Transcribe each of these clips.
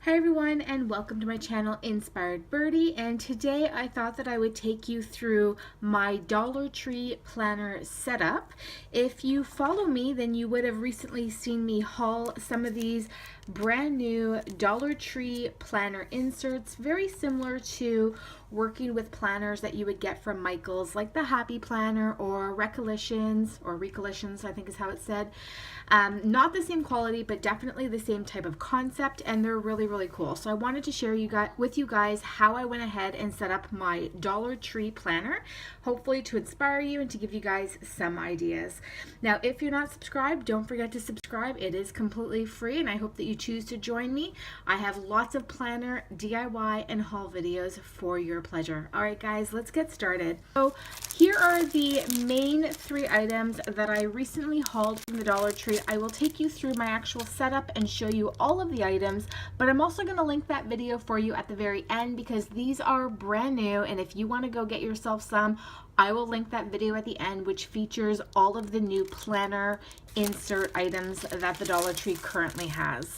Hi everyone, and welcome to my channel Inspired Birdie, and today I thought that I would take you through my Dollar Tree planner setup. If you follow me, then you would have recently seen me haul some of these brand new Dollar Tree planner inserts, very similar to working with planners that you would get from Michael's, like the Happy Planner or Recollections, I think is how it's said. Not the same quality, but definitely the same type of concept, and they're really cool. So I wanted to share with you guys how I went ahead and set up my Dollar Tree planner, hopefully to inspire you and to give you guys some ideas. Now, if you're not subscribed, don't forget to subscribe. It is completely free, and I hope that you choose to join me. I have lots of planner, DIY, and haul videos for your pleasure. All right, guys, let's get started. So here are the main 3 items that I recently hauled from the Dollar Tree. I will take you through my actual setup and show you all of the items, but I'm also going to link that video for you at the very end because these are brand new, and if you want to go get yourself some, I will link that video at the end, which features all of the new planner insert items that the Dollar Tree currently has.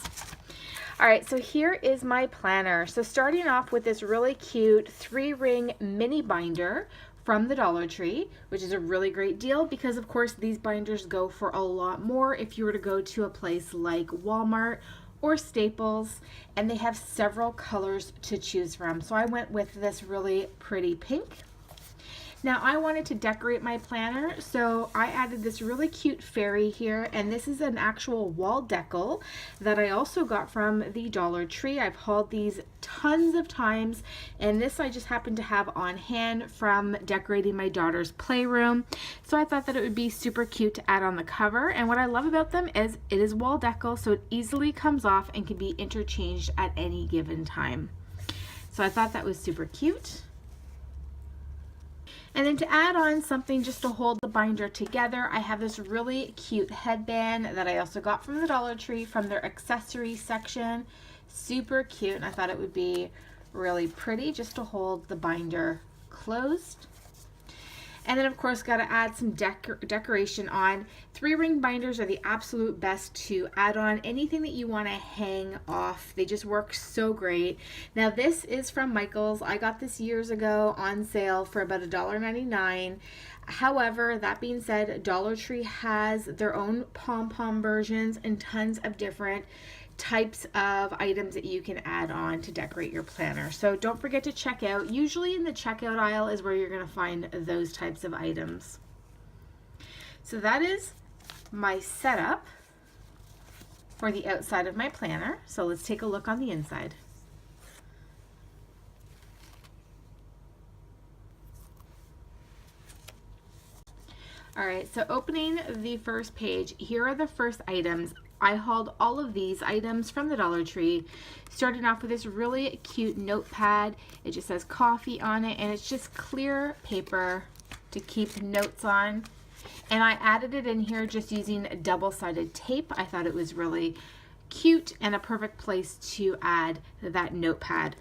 All right, so here is my planner. So starting off with this really cute 3-ring mini binder from the Dollar Tree, which is a really great deal because of course these binders go for a lot more if you were to go to a place like Walmart or Staples, and they have several colors to choose from. So I went with this really pretty pink. Now I wanted to decorate my planner, so I added this really cute fairy here, and this is an actual wall decal that I also got from the Dollar Tree. I've hauled these tons of times, and this I just happened to have on hand from decorating my daughter's playroom. So I thought that it would be super cute to add on the cover, and what I love about them is it is wall decal, so it easily comes off and can be interchanged at any given time. So I thought that was super cute. And then to add on something just to hold the binder together, I have this really cute headband that I also got from the Dollar Tree from their accessory section. Super cute, and I thought it would be really pretty just to hold the binder closed. And then of course got to add some decoration on. 3-ring binders are the absolute best to add on anything that you want to hang off. They just work so great. Now this is from Michael's. I got this years ago on sale for about $1.99. However, that being said, Dollar Tree has their own pom-pom versions and tons of different types of items that you can add on to decorate your planner. So don't forget to check out. Usually in the checkout aisle is where you're going to find those types of items. So that is my setup for the outside of my planner. So let's take a look on the inside. All right, so opening the first page, here are the first items. I hauled all of these items from the Dollar Tree, starting off with this really cute notepad. It just says coffee on it, and it's just clear paper to keep notes on. And I added it in here just using double-sided tape. I thought it was really cute and a perfect place to add that notepad.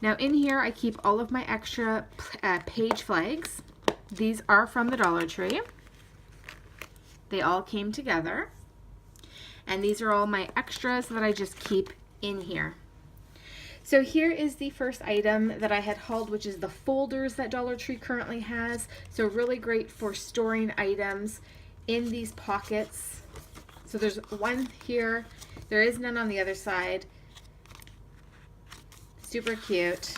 Now in here, I keep all of my extra page flags. These are from the Dollar Tree. They all came together. And these are all my extras that I just keep in here. So here is the first item that I had hauled, which is the folders that Dollar Tree currently has. So really great for storing items in these pockets. So there's one here. There is none on the other side. Super cute.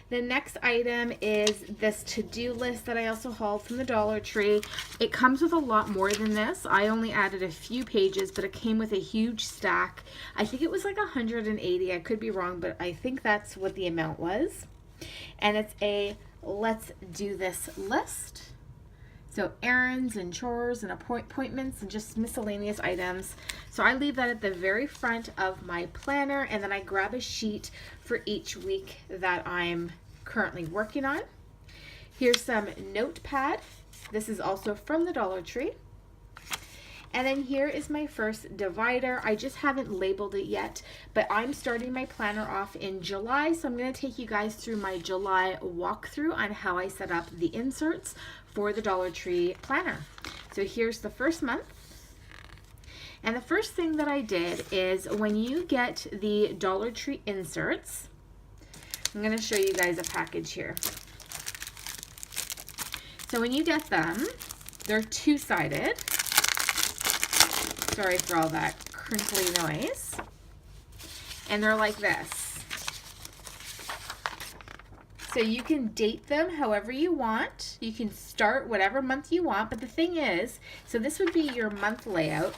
The next item is this to-do list that I also hauled from the Dollar Tree. It comes with a lot more than this. I only added a few pages, but it came with a huge stack. I think it was like 180. I could be wrong, but I think that's what the amount was. And it's a let's do this list. So errands and chores and appointments and just miscellaneous items. So I leave that at the very front of my planner, and then I grab a sheet for each week that I'm currently working on. Here's some notepad. This is also from the Dollar Tree. And then here is my first divider. I just haven't labeled it yet, but I'm starting my planner off in July, so I'm going to take you guys through my July walkthrough on how I set up the inserts for the Dollar Tree planner. So here's the first month. And the first thing that I did is when you get the Dollar Tree inserts, I'm going to show you guys a package here. So when you get them, they're two-sided. Sorry for all that crinkly noise. And they're like this. So you can date them however you want. You can start whatever month you want, but the thing is, so this would be your month layout.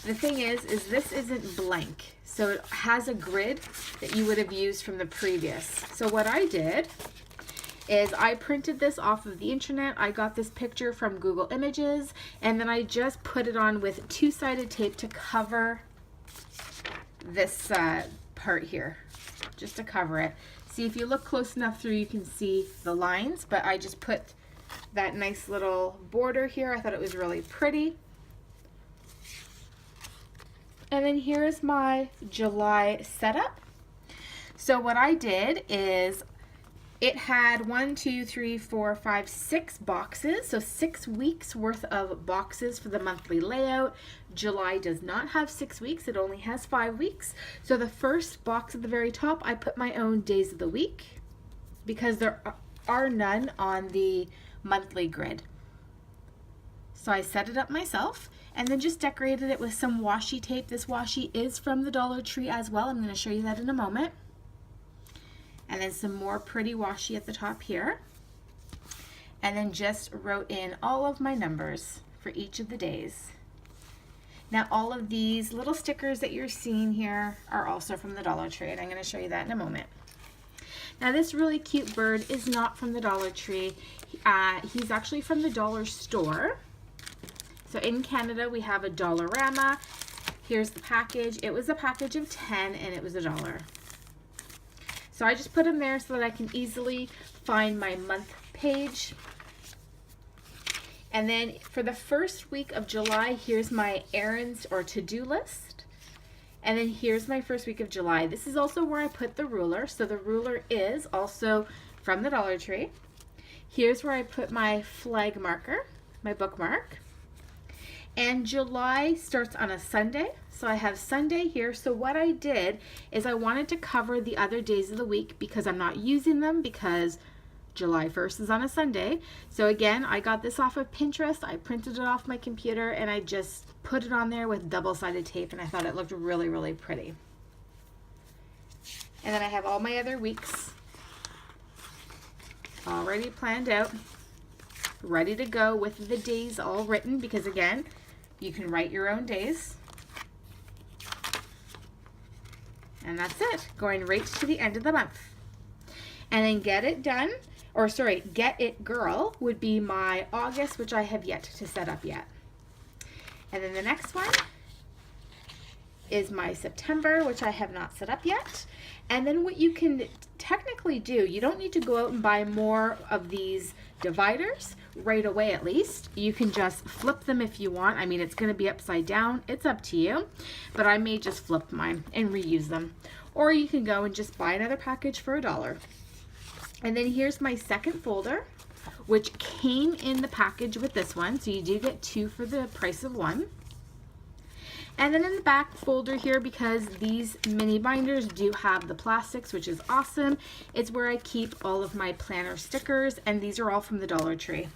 The thing is this isn't blank. So it has a grid that you would have used from the previous. So what I did is I printed this off of the internet. I got this picture from Google Images, and then I just put it on with two-sided tape to cover this part here, just to cover it. See, if you look close enough through, you can see the lines, but I just put that nice little border here. I thought it was really pretty. And then here's my July setup. So what I did is it had 6 boxes, so 6 weeks worth of boxes for the monthly layout. July does not have 6 weeks, it only has 5 weeks. So the first box at the very top, I put my own days of the week because there are none on the monthly grid. So I set it up myself and then just decorated it with some washi tape. This washi is from the Dollar Tree as well. I'm going to show you that in a moment. And then some more pretty washi at the top here. And then just wrote in all of my numbers for each of the days. Now all of these little stickers that you're seeing here are also from the Dollar Tree, and I'm going to show you that in a moment. Now this really cute bird is not from the Dollar Tree. He's actually from the dollar store. So in Canada we have a Dollarama. Here's the package. It was a package of 10 and it was $1. So I just put him there so that I can easily find my month page. And then for the first week of July, here's my errands or to-do list. And then here's my first week of July. This is also where I put the ruler. So the ruler is also from the Dollar Tree. Here's where I put my flag marker, my bookmark. And July starts on a Sunday. So I have Sunday here. So what I did is I wanted to cover the other days of the week because I'm not using them because July 1st is on a Sunday. So again, I got this off of Pinterest. I printed it off my computer and I just put it on there with double-sided tape, and I thought it looked really, really pretty. And then I have all my other weeks already planned out, ready to go with the days all written because again, you can write your own days. And that's it, going right to the end of the month. And then get it done, or sorry, get it girl would be my August, which I have yet to set up yet. And then the next one is my September, which I have not set up yet. And then what you can technically do, you don't need to go out and buy more of these dividers right away at least. You can just flip them if you want. I mean, it's going to be upside down. It's up to you. But I may just flip mine and reuse them. Or you can go and just buy another package for $1. And then here's my second folder, which came in the package with this one. So you do get 2 for the price of 1. And then in the back folder here, because these mini binders do have the plastics, which is awesome, it's where I keep all of my planner stickers, and these are all from the Dollar Tree.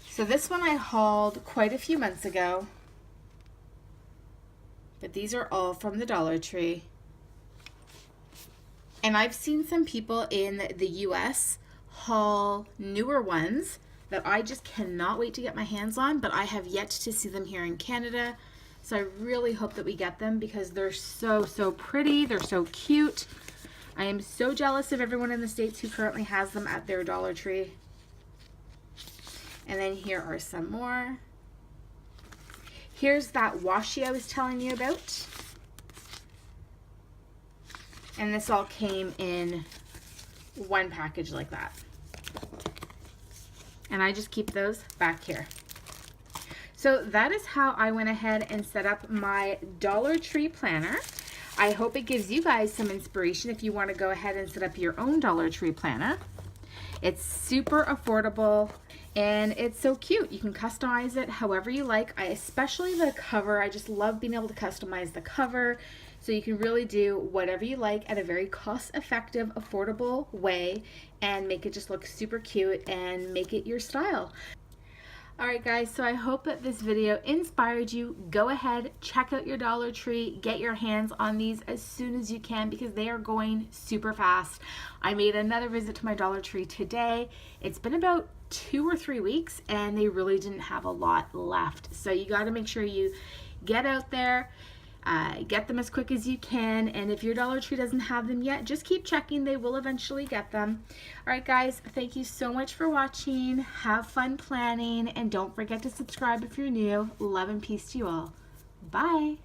So this one I hauled quite a few months ago, but these are all from the Dollar Tree. And I've seen some people in the US haul newer ones that I just cannot wait to get my hands on, but I have yet to see them here in Canada. So I really hope that we get them because they're so, so pretty. They're so cute. I am so jealous of everyone in the States who currently has them at their Dollar Tree. And then here are some more. Here's that washi I was telling you about. And this all came in one package like that. And I just keep those back here. So that is how I went ahead and set up my Dollar Tree planner. I hope it gives you guys some inspiration if you want to go ahead and set up your own Dollar Tree planner. It's super affordable and it's so cute. You can customize it however you like. I especially the cover. I just love being able to customize the cover. So you can really do whatever you like at a very cost-effective, affordable way and make it just look super cute and make it your style. Alright guys, so I hope that this video inspired you. Go ahead, check out your Dollar Tree, get your hands on these as soon as you can because they are going super fast. I made another visit to my Dollar Tree today. It's been about 2 or 3 weeks and they really didn't have a lot left. So you got to make sure you get out there, get them as quick as you can, and if your Dollar Tree doesn't have them yet, just keep checking. They will eventually get them. Alright guys, thank you so much for watching. Have fun planning, and don't forget to subscribe if you're new. Love and peace to you all. Bye!